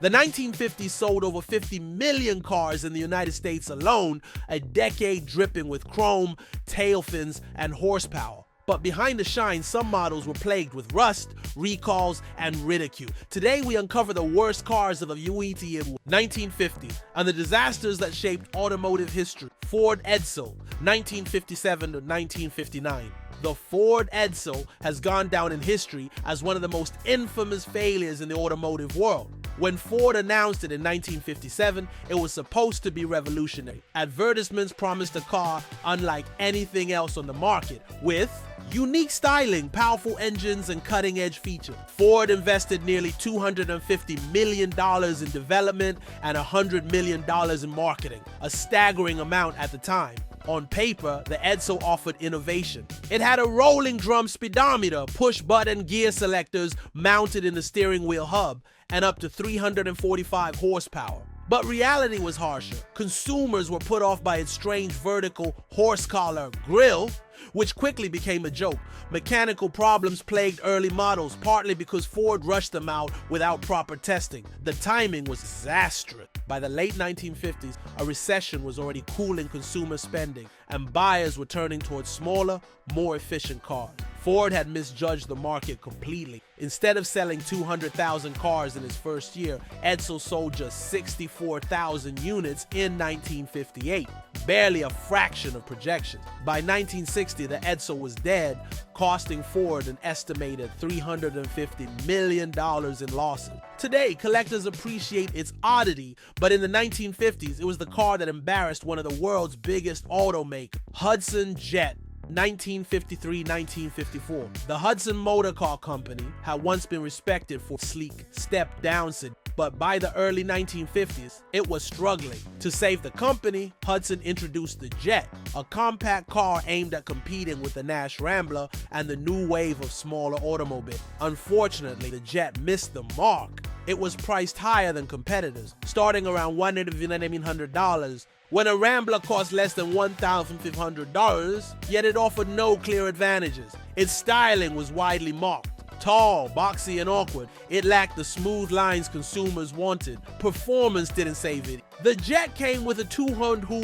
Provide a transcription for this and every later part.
The 1950s sold over 50 million cars in the United States alone, a decade dripping with chrome, tail fins, and horsepower. But behind the shine, some models were plagued with rust, recalls, and ridicule. Today, we uncover the worst cars of the UET in 1950 and the disasters that shaped automotive history. Ford Edsel, 1957 to 1959. The Ford Edsel has gone down in history as one of the most infamous failures in the automotive world. When Ford announced it in 1957, it was supposed to be revolutionary. Advertisements promised a car unlike anything else on the market, with unique styling, powerful engines, and cutting-edge features. Ford invested nearly $250 million in development and $100 million in marketing, a staggering amount at the time. On paper, the Edsel offered innovation. It had a rolling drum speedometer, push-button gear selectors mounted in the steering wheel hub, and up to 345 horsepower. But reality was harsher. Consumers were put off by its strange vertical horse collar grille, which quickly became a joke. Mechanical problems plagued early models, partly because Ford rushed them out without proper testing. The timing was disastrous. By the late 1950s, a recession was already cooling consumer spending, and buyers were turning towards smaller, more efficient cars. Ford had misjudged the market completely. Instead of selling 200,000 cars in its first year, Edsel sold just 64,000 units in 1958, barely a fraction of projections. By 1960, the Edsel was dead, costing Ford an estimated $350 million in losses. Today, collectors appreciate its oddity, but in the 1950s, it was the car that embarrassed one of the world's biggest automakers, Hudson Jet. 1953-1954. The Hudson Motor Car Company had once been respected for sleek, step-down sedans, but by the early 1950s, it was struggling. To save the company, Hudson introduced the Jet, a compact car aimed at competing with the Nash Rambler and the new wave of smaller automobiles. Unfortunately, the Jet missed the mark. It was priced higher than competitors, starting around $1,900, when a Rambler cost less than $1,500, yet it offered no clear advantages. Its styling was widely mocked. Tall, boxy, and awkward, it lacked the smooth lines consumers wanted. Performance didn't save it. The Jet came with a 202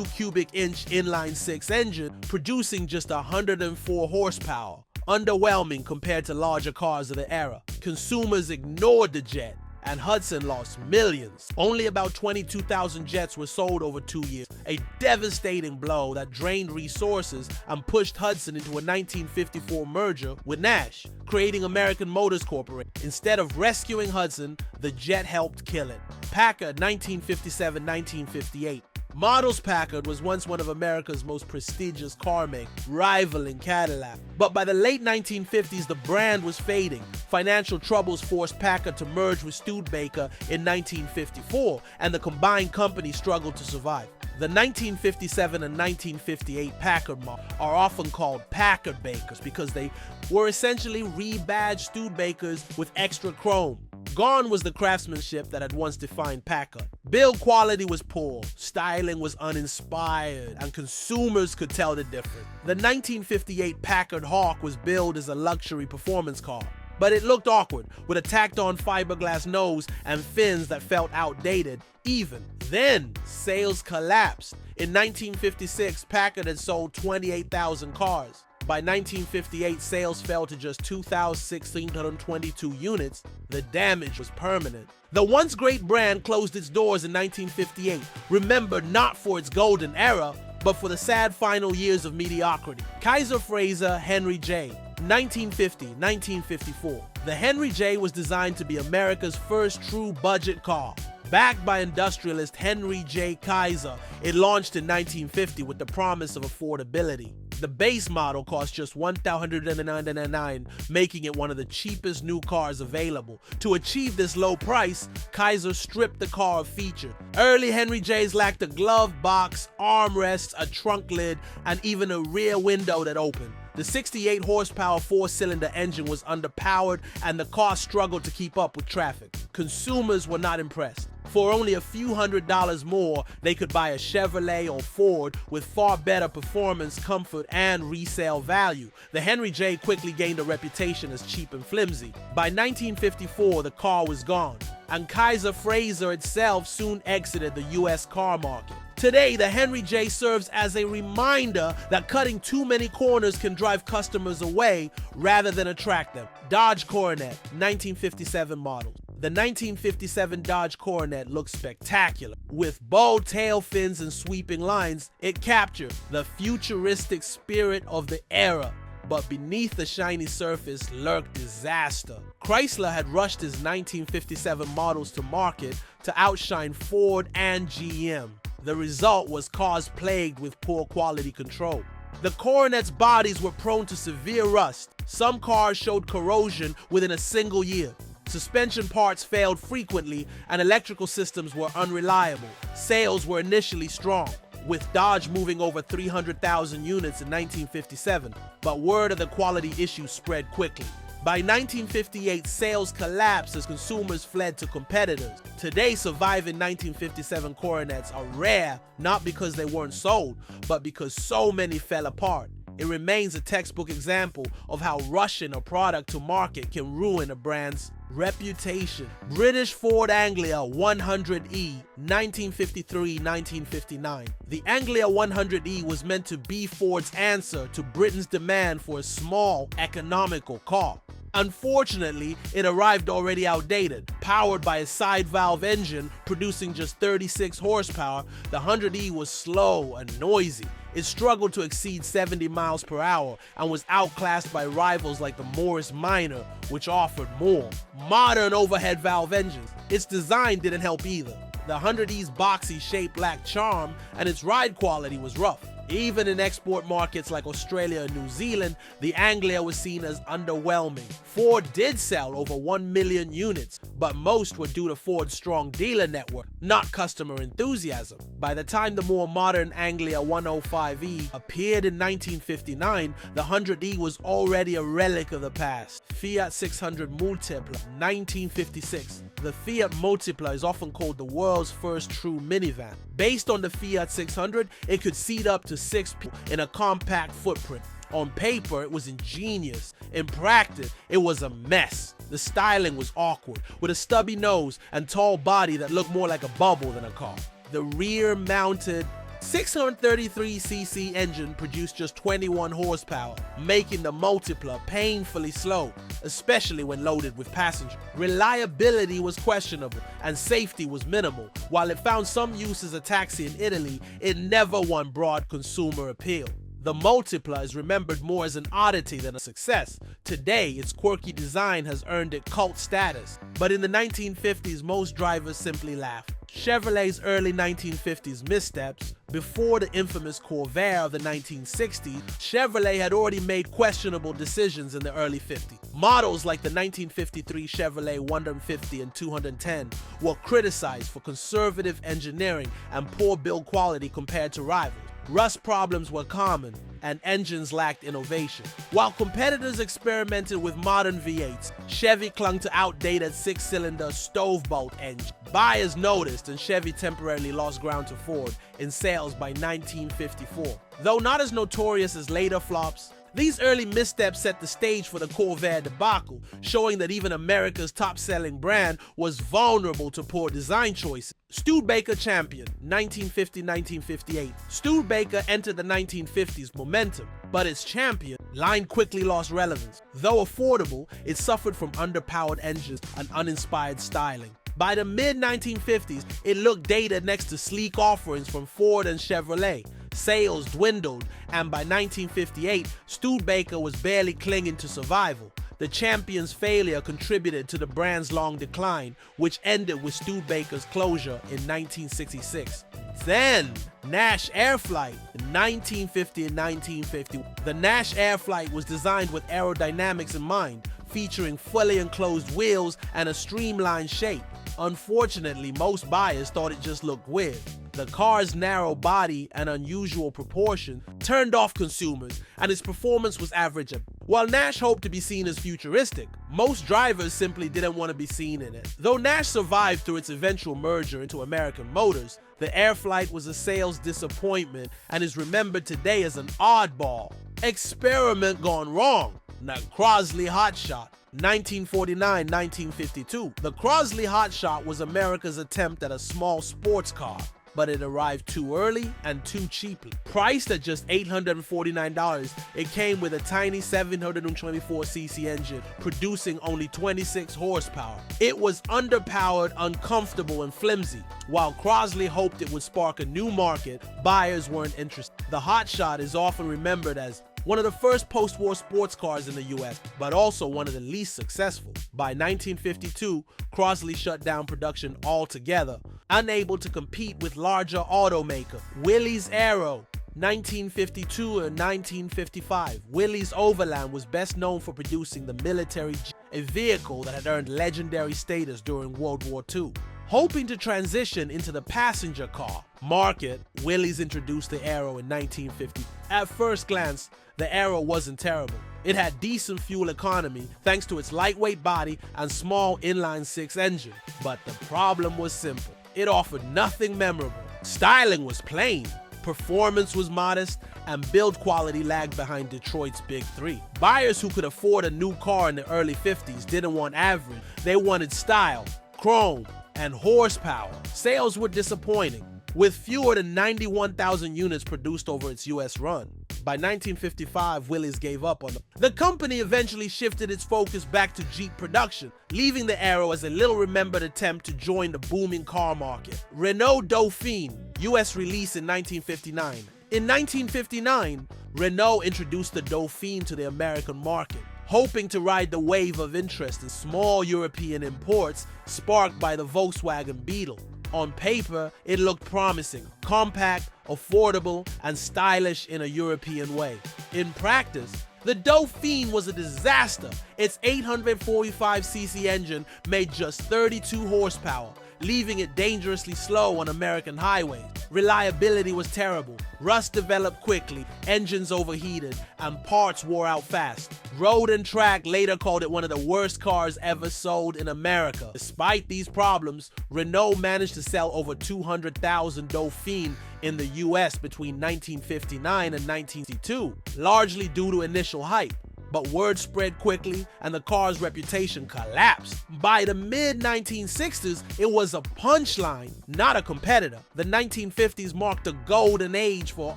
cubic inch inline-six engine, producing just 104 horsepower. Underwhelming compared to larger cars of the era. Consumers ignored the Jet, and Hudson lost millions. Only about 22,000 Jets were sold over 2 years, a devastating blow that drained resources and pushed Hudson into a 1954 merger with Nash, creating American Motors Corporation. Instead of rescuing Hudson, the Jet helped kill it. Packard, 1957-1958. Models Packard was once one of America's most prestigious car makers, rivaling Cadillac. But by the late 1950s, the brand was fading. Financial troubles forced Packard to merge with Studebaker in 1954, and the combined company struggled to survive. The 1957 and 1958 Packard models are often called Packard Bakers because they were essentially rebadged Studebakers with extra chrome. Gone was the craftsmanship that had once defined Packard. Build quality was poor, styling was uninspired, and consumers could tell the difference. The 1958 Packard Hawk was billed as a luxury performance car, but it looked awkward, with a tacked-on fiberglass nose and fins that felt outdated. Even then, sales collapsed. In 1956, Packard had sold 28,000 cars. By 1958, sales fell to just 2,622 units. The damage was permanent. The once great brand closed its doors in 1958, remembered not for its golden era, but for the sad final years of mediocrity. Kaiser Frazer Henry J. 1950-1954. The Henry J was designed to be America's first true budget car. Backed by industrialist Henry J. Kaiser, it launched in 1950 with the promise of affordability. The base model cost just $1,199, making it one of the cheapest new cars available. To achieve this low price, Kaiser stripped the car of features. Early Henry J's lacked a glove box, armrests, a trunk lid, and even a rear window that opened. The 68 horsepower four-cylinder engine was underpowered, and the car struggled to keep up with traffic. Consumers were not impressed. For only a few $100s more, they could buy a Chevrolet or Ford with far better performance, comfort, and resale value. The Henry J quickly gained a reputation as cheap and flimsy. By 1954, the car was gone, and Kaiser Frazer itself soon exited the US car market. Today, the Henry J serves as a reminder that cutting too many corners can drive customers away rather than attract them. Dodge Coronet, 1957 model. The 1957 Dodge Coronet looks spectacular. With bold tail fins and sweeping lines, it captured the futuristic spirit of the era. But beneath the shiny surface lurked disaster. Chrysler had rushed its 1957 models to market to outshine Ford and GM. The result was cars plagued with poor quality control. The Coronet's bodies were prone to severe rust. Some cars showed corrosion within a single year. Suspension parts failed frequently, and electrical systems were unreliable. Sales were initially strong, with Dodge moving over 300,000 units in 1957, but word of the quality issues spread quickly. By 1958, sales collapsed as consumers fled to competitors. Today, surviving 1957 Coronets are rare, not because they weren't sold, but because so many fell apart. It remains a textbook example of how rushing a product to market can ruin a brand's reputation. British Ford Anglia 100E, 1953-1959. The Anglia 100E was meant to be Ford's answer to Britain's demand for a small, economical car. Unfortunately, it arrived already outdated. Powered by a side valve engine producing just 36 horsepower, the 100E was slow and noisy. It struggled to exceed 70 miles per hour and was outclassed by rivals like the Morris Minor, which offered more. Modern overhead valve engines. Its design didn't help either. The 100E's boxy shape lacked charm, and its ride quality was rough. Even in export markets like Australia and New Zealand, the Anglia was seen as underwhelming. Ford did sell over 1 million units, but most were due to Ford's strong dealer network, not customer enthusiasm. By the time the more modern Anglia 105E appeared in 1959, the 100E was already a relic of the past. Fiat 600 Multipla, 1956. The Fiat Multipla is often called the world's first true minivan. Based on the Fiat 600, it could seat up to 6 people in a compact footprint. On paper, it was ingenious. In practice, it was a mess. The styling was awkward, with a stubby nose and tall body that looked more like a bubble than a car. The rear-mounted 633cc engine produced just 21 horsepower, making the Multipla painfully slow, especially when loaded with passengers. Reliability was questionable, and safety was minimal. While it found some use as a taxi in Italy, it never won broad consumer appeal. The Multipla is remembered more as an oddity than a success. Today, its quirky design has earned it cult status. But in the 1950s, most drivers simply laughed. Chevrolet's early 1950s missteps, before the infamous Corvair of the 1960s, Chevrolet had already made questionable decisions in the early 50s. Models like the 1953 Chevrolet 150 and 210 were criticized for conservative engineering and poor build quality compared to rivals. Rust problems were common, and engines lacked innovation. While competitors experimented with modern V8s, Chevy clung to outdated 6-cylinder stove-bolt engines. Buyers noticed, and Chevy temporarily lost ground to Ford in sales by 1954. Though not as notorious as later flops, these early missteps set the stage for the Corvair debacle, showing that even America's top-selling brand was vulnerable to poor design choices. Studebaker champion, 1950-1958. Studebaker entered the 1950s momentum, but its champion line quickly lost relevance. Though affordable, it suffered from underpowered engines and uninspired styling. By the mid-1950s, it looked dated next to sleek offerings from Ford and Chevrolet. Sales dwindled, and by 1958, Studebaker was barely clinging to survival. The champion's failure contributed to the brand's long decline, which ended with Studebaker's closure in 1966. Then, Nash Airflight in 1950 and 1950. The Nash Airflight was designed with aerodynamics in mind, featuring fully enclosed wheels and a streamlined shape. Unfortunately, most buyers thought it just looked weird. The car's narrow body and unusual proportion turned off consumers, and its performance was average at While Nash hoped to be seen as futuristic, most drivers simply didn't want to be seen in it. Though Nash survived through its eventual merger into American Motors, the Air Flight was a sales disappointment and is remembered today as an oddball. Experiment gone wrong. The Crosley Hotshot. 1949-1952. The Crosley Hotshot was America's attempt at a small sports car, but it arrived too early and too cheaply. Priced at just $849, it came with a tiny 724cc engine, producing only 26 horsepower. It was underpowered, uncomfortable, and flimsy. While Crosley hoped it would spark a new market, buyers weren't interested. The Hotshot is often remembered as one of the first post-war sports cars in the US, but also one of the least successful. By 1952, Crosley shut down production altogether, unable to compete with larger automaker Willys Aero. 1952 and 1955, Willys Overland was best known for producing the military jet, a vehicle that had earned legendary status during World War II. Hoping to transition into the passenger car market, Willys introduced the Aero in 1950. At first glance, the Aero wasn't terrible. It had decent fuel economy thanks to its lightweight body and small inline-six engine. But the problem was simple. It offered nothing memorable. Styling was plain, performance was modest, and build quality lagged behind Detroit's Big Three. Buyers who could afford a new car in the early 50s didn't want average. They wanted style, chrome, and horsepower. Sales were disappointing, with fewer than 91,000 units produced over its US run. By 1955, Willys gave up on them. The company eventually shifted its focus back to Jeep production, leaving the Aero as a little-remembered attempt to join the booming car market. Renault Dauphine, US release in 1959. In 1959, Renault introduced the Dauphine to the American market, hoping to ride the wave of interest in small European imports sparked by the Volkswagen Beetle. On paper, it looked promising, compact, affordable, and stylish in a European way. In practice, the Dauphine was a disaster. Its 845cc engine made just 32 horsepower, leaving it dangerously slow on American highways. Reliability was terrible, rust developed quickly, engines overheated, and parts wore out fast. Road and Track later called it one of the worst cars ever sold in America. Despite these problems, Renault managed to sell over 200,000 Dauphine in the US between 1959 and 1962, largely due to initial hype. But word spread quickly and the car's reputation collapsed. By the mid-1960s, it was a punchline, not a competitor. The 1950s marked a golden age for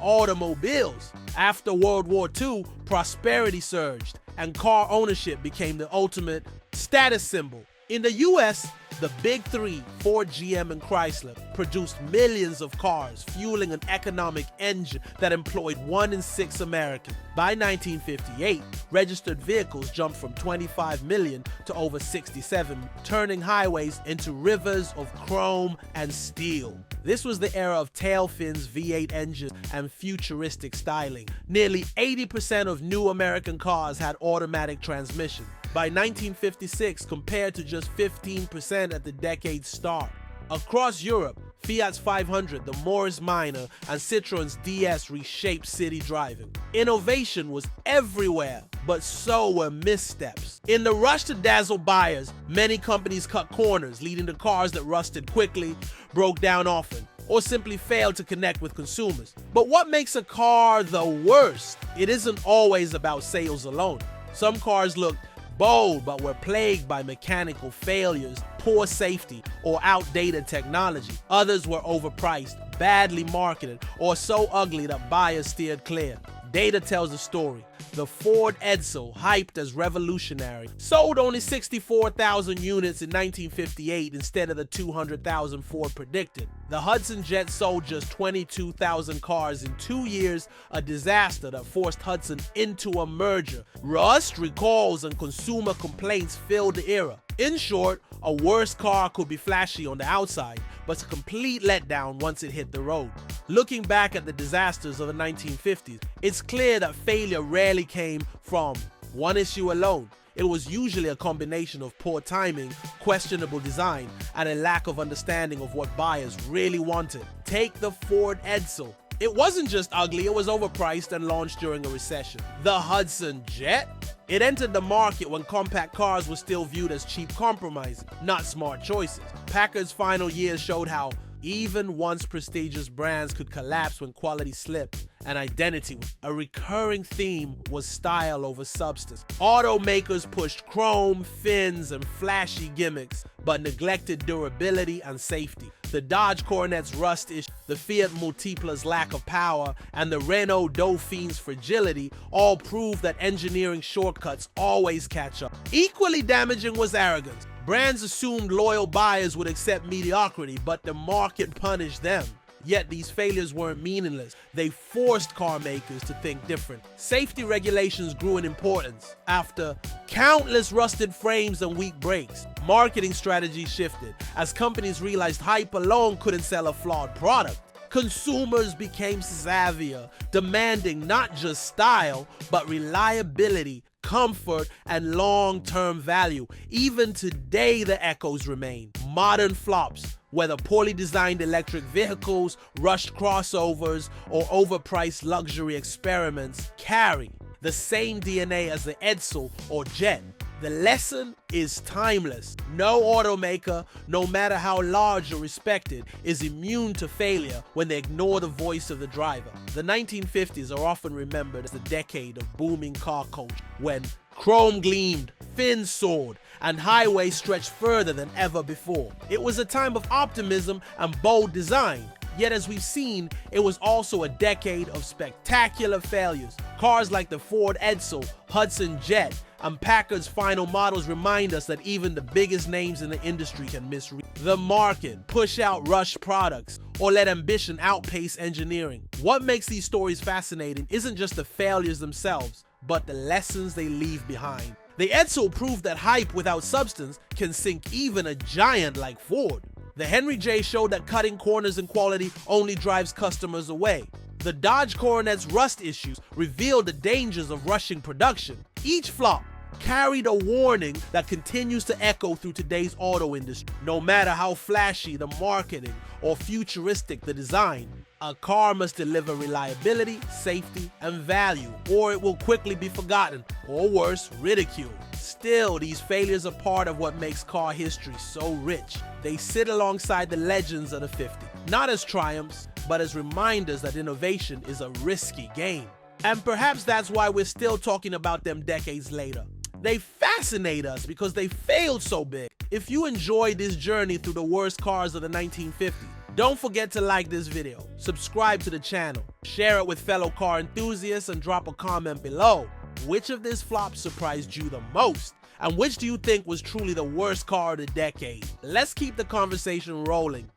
automobiles. After World War II, prosperity surged, and car ownership became the ultimate status symbol. In the US, the Big Three, Ford, GM, and Chrysler, produced millions of cars, fueling an economic engine that employed 1 in 6 Americans. By 1958, registered vehicles jumped from 25 million to over 67, turning highways into rivers of chrome and steel. This was the era of tail fins, V8 engines, and futuristic styling. Nearly 80% of new American cars had automatic transmission. By 1956, compared to just 15% at the decade's start. Across Europe, Fiat's 500, the Morris Minor, and Citroen's DS reshaped city driving. Innovation was everywhere, but so were missteps. In the rush to dazzle buyers, many companies cut corners, leading to cars that rusted quickly, broke down often, or simply failed to connect with consumers. But what makes a car the worst? It isn't always about sales alone. Some cars look bold, but were plagued by mechanical failures, poor safety, or outdated technology. Others were overpriced, badly marketed, or so ugly that buyers steered clear. Data tells a story. The Ford Edsel, hyped as revolutionary, sold only 64,000 units in 1958 instead of the 200,000 Ford predicted. The Hudson Jet sold just 22,000 cars in 2 years, a disaster that forced Hudson into a merger. Rust, recalls, and consumer complaints filled the era. In short, a worse car could be flashy on the outside, but a complete letdown once it hit the road. Looking back at the disasters of the 1950s, it's clear that failure rarely came from one issue alone. It was usually a combination of poor timing, questionable design, and a lack of understanding of what buyers really wanted. Take the Ford Edsel. It wasn't just ugly, it was overpriced and launched during a recession. The Hudson Jet? It entered the market when compact cars were still viewed as cheap compromises, not smart choices. Packard's final years showed how even once prestigious brands could collapse when quality slipped and identity. A recurring theme was style over substance. Automakers pushed chrome, fins, and flashy gimmicks, but neglected durability and safety. The Dodge Coronet's rust issue, the Fiat Multipla's lack of power, and the Renault Dauphine's fragility all proved that engineering shortcuts always catch up. Equally damaging was arrogance. Brands assumed loyal buyers would accept mediocrity, but the market punished them. Yet these failures weren't meaningless. They forced car makers to think different. Safety regulations grew in importance. After countless rusted frames and weak brakes, marketing strategies shifted as companies realized hype alone couldn't sell a flawed product. Consumers became savvier, demanding not just style, but reliability, comfort, and long-term value. Even today, the echoes remain. Modern flops, whether poorly designed electric vehicles, rushed crossovers, or overpriced luxury experiments, carry the same DNA as the Edsel or Jet. The lesson is timeless. No automaker, no matter how large or respected, is immune to failure when they ignore the voice of the driver. The 1950s are often remembered as the decade of booming car culture, when chrome gleamed, fins soared, and highways stretched further than ever before. It was a time of optimism and bold design. Yet as we've seen, it was also a decade of spectacular failures. Cars like the Ford Edsel, Hudson Jet, and Packard's final models remind us that even the biggest names in the industry can misread the market, push out rushed products, or let ambition outpace engineering. What makes these stories fascinating isn't just the failures themselves, but the lessons they leave behind. The Edsel proved that hype without substance can sink even a giant like Ford. The Henry J showed that cutting corners in quality only drives customers away. The Dodge Coronet's rust issues revealed the dangers of rushing production. Each flop carried a warning that continues to echo through today's auto industry. No matter how flashy the marketing or futuristic the design, a car must deliver reliability, safety, and value, or it will quickly be forgotten, or worse, ridiculed. Still, these failures are part of what makes car history so rich. They sit alongside the legends of the 50s, not as triumphs, but as reminders that innovation is a risky game. And perhaps that's why we're still talking about them decades later. They fascinate us because they failed so big. If you enjoyed this journey through the worst cars of the 1950s, don't forget to like this video, subscribe to the channel, share it with fellow car enthusiasts, and drop a comment below. Which of these flops surprised you the most? And which do you think was truly the worst car of the decade? Let's keep the conversation rolling.